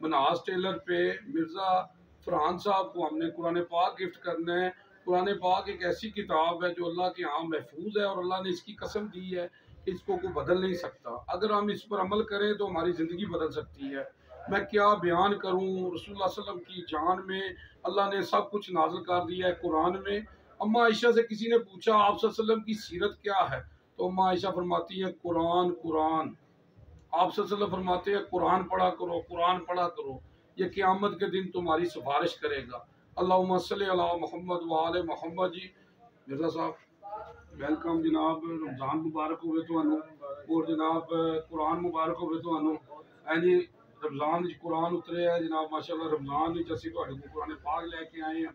मनाज Taylor पे मिर्ज़ा फरहान साहब को हमने कुरान पाक गिफ्ट करना है। कुरान पाक एक ऐसी किताब है जो अल्लाह के यहाँ महफूज है और अल्लाह ने इसकी कसम दी है कि इसको कोई बदल नहीं सकता। अगर हम इस पर अमल करें तो हमारी ज़िंदगी बदल सकती है। मैं क्या बयान करूँ, रसूलुल्लाह सल्लल्लाहु अलैहि वसल्लम की जान में अल्लाह ने सब कुछ नाजिल कर दिया है कुरान में। अम्मा आयशा से किसी ने पूछा आप सल्लल्लाहु अलैहि वसल्लम की सीरत क्या है, तो अम्मा आयशा फरमाती है कुरान कुरान। आप सल्लल्लाहु अलैहि वसल्लम फरमाते हैं कुरान पढ़ा करो, कुरान पढ़ा करो, ये क़यामत के दिन तुम्हारी सिफारिश करेगा। अल्लाहुम्मा सल्ली अला मोहम्मद व आले मोहम्मद। जी मिर्ज़ा साहब वेलकम जनाब, रमज़ान मुबारक होवे तुहानू और जनाब कुरान मुबारक होवे तुहानू। ऐ जी रमज़ान कुरान उतरे है जनाब माशाअल्लाह। रमज़ान असीं तुहाडे कोल कुरान पाक लैके आए हैं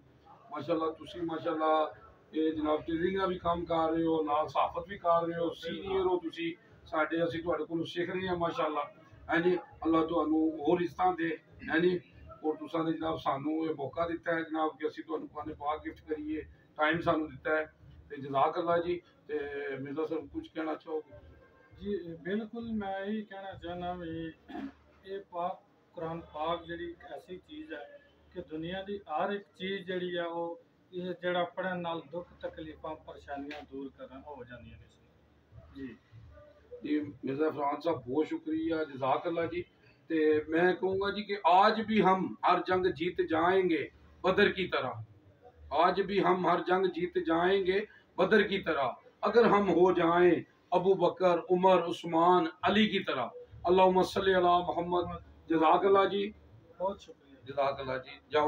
माशाअल्लाह। तुसीं माशाअल्लाह ये जनाब टेलरिंग का भी काम कर रहे हो, नाल सहाफत भी कर रहे हो, सीनियर हो तुसीं साडे, असीं तुहाडे कोलों सीख रहे हैं माशाअल्लाह। है जी अल्लाह तुहानू होर इज़्ज़तां दे। है जी और तुसां ने जनाब सानू ये मौका दिता है जनाब कि असीं तुहानू कुरान पाक गिफ्ट करिए, टाइम सानू दिता है ते जज़ाक अल्लाह जी। ते मिर्ज़ा साहब कुछ कहना चाहोगे? जी बिल्कुल, मैं यही कहना चाहना भी ये पाक कुरान पाक जी एक ऐसी चीज़ है कि दुनिया की हर एक चीज़ जी है वो ये जड़ा पढ़न नाल दुख तकलीफां परेशानियां दूर करन हो जांदियां ने जी। जी मिर्ज़ा फरहान साहब बहुत शुक्रिया, जज़ाक अल्लाह जी। तो मैं कहूँगा जी कि आज भी हम हर जंग जीत जाएंगे बदर की तरह। आज भी हम हर जंग जीत जाएंगे बदर की तरह अगर हम हो जाएं अबू बकर उमर उस्मान अली की तरह। अल्लाहुम्मा सल्ली अला मोहम्मद। जज़ाक अल्लाह जी, बहुत शुक्रिया। जज़ाक अल्लाह जी।